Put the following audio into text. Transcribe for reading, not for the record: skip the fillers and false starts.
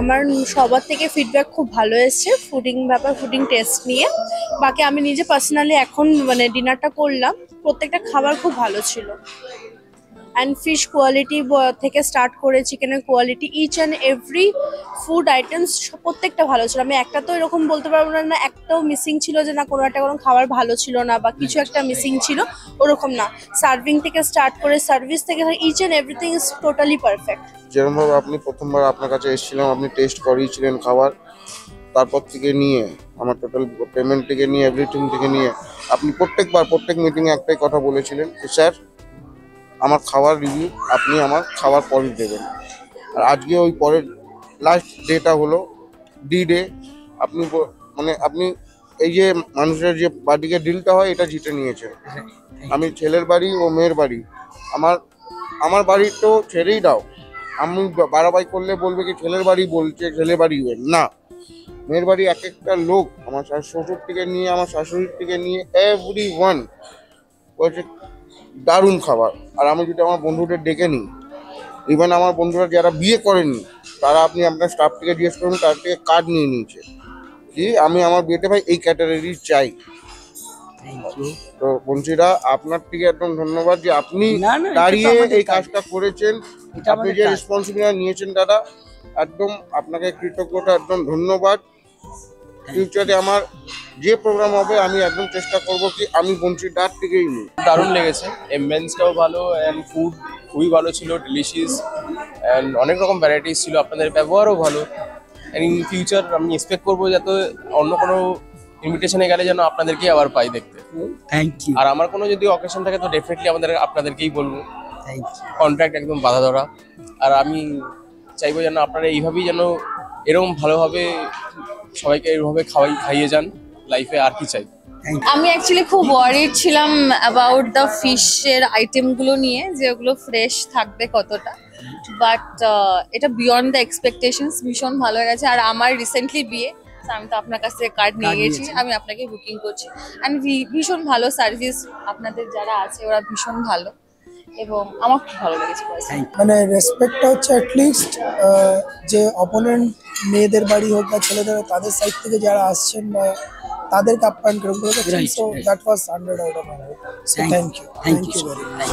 আমার সবার থেকে ফিডব্যাক খুব ভালো এসেছে ফুডিং টেস্ট নিয়ে। বাকি আমি নিজে পার্সোনালি এখন মানে ডিনারটা করলাম, প্রত্যেকটা খাবার খুব ভালো ছিল। অ্যান্ড ফিশ কোয়ালিটি থেকে স্টার্ট করে চিকেনের quality, each and every food items প্রত্যেকটা ভালো ছিল। আমি একটা তো এরকম বলতে পারবো না একটাও মিসিং ছিল যে না কোনো খাবার ভালো ছিল না বা কিছু একটা মিসিং ছিল, ওরকম না। সার্ভিং থেকে স্টার্ট করে সার্ভিস থেকে each and everything is totally perfect. যেরকমভাবে আপনি প্রথমবার আপনার কাছে এসেছিলাম, আপনি টেস্ট করিয়েছিলেন খাবার, তারপর থেকে নিয়ে আমার টোটাল পেমেন্ট থেকে নিয়ে এভরিথিং থেকে নিয়ে আপনি প্রত্যেক মিটিংয়ে একটাই কথা বলেছিলেন যে স্যার আমার খাবার রিভিউ আপনি আমার খাবার পরে দেবেন। আর আজকে ওই পরের লাস্ট ডেটা হলো ডে। আপনি মানে আপনি এই যে মানুষের যে বাড়িকে ডিলটা হয় এটা জিতে নিয়েছে। আমি ছেলের বাড়ি ও মেয়ের বাড়ি, আমার বাড়ি তো ছেড়েই দাও, আমি বাড়াবাড়ি করলে বলবে কি ছেলের বাড়ি বলছে, ছেলের বাড়ি না, মেয়ের বাড়ি এক একটা লোক, আমার শ্বশুর থেকে নিয়ে আমার শাশুড়ির থেকে নিয়ে এভরি ওয়ান বলছে দারুণ খাবার। আর আমি যদি আমার বন্ধুদের ডেকে নিই, ইভেন আমার বন্ধুরা যারা বিয়ে করেনি তারা, আপনি আপনার স্টাফ থেকে জিজ্ঞেস করুন, তার থেকে কার্ড নিয়ে নিয়েছে কি আমি আমার বিয়েতে ভাই এই ক্যাটাগরি চাই। তো বঞ্চিদা আপনার থেকে একদম ধন্যবাদ যে আপনি দাঁড়িয়ে এই কাজটা করেছেন, আপনি যে রেসপন্সিবিলিটি নিয়েছেন দাদা, একদম আপনাকে কৃতজ্ঞতা, একদম ধন্যবাদ। ফিউচারে আমার যে প্রোগ্রাম হবে আমি একদম চেষ্টা করবো কি আমি বঞ্চিদার থেকেই নিই। দারুণ লেগেছে, এমবেন্সটাও ভালো অ্যান্ড ফুড খুবই ভালো ছিল, ডিলিশিয়াস অ্যান্ড অনেক রকম ভ্যারাইটিস ছিল, আপনাদের ব্যবহারও ভালো। অ্যান্ড ইন ফিউচার আমি এক্সপেক্ট করবো যাতে অন্য কোনো ইনভিটেশনে গেলে যেন আপনাদেরকেই আবার পাই দেখতে। Thank you. আর আমার কোনো যদি অকেশন থাকে তো ডেফিনেটলি আপনাদেরকেই বলবো। কন্ট্রাক্ট একদম বাধা ধরা। আর আমি চাইবো যেন আপনারা এইভাবেই যেন এরকম ভালোভাবে সবাইকে এইভাবে খাইয়ে যান লাইফে, আর কি চাই। আমি অ্যাকচুয়ালি খুব ওয়ারিড ছিলাম অ্যাবাউট দ্য ফিশের আইটেমগুলো নিয়ে, যে ওগুলো ফ্রেশ থাকবে কতটা, বাট এটা বিয়ন্ড দ্য এক্সপেকটেশনস, ভীষণ ভালো হয়ে গেছে। আর আমার রিসেন্টলি বিয়ে, আমি তো আপনার কাছ থেকে কার্ড নিয়ে গেছি, আমি আপনাকে বুকিং করছি। অ্যান্ড ভীষণ ভালো সার্ভিস, আপনাদের যারা আছে ওরা ভীষণ ভালো, এবং আমার খুব ভালো লেগেছে। মানে রেসপেক্টটা হচ্ছে অ্যাটলিস্ট যে অপোনেন্ট মেয়েদের বাড়ি হোক বা ছেলেদের, তাদের সাইড থেকে যারা আসছেন বা তাদেরকে আপ্যায়ন করেছেন, so that was 100 out of 100। So thank you very much.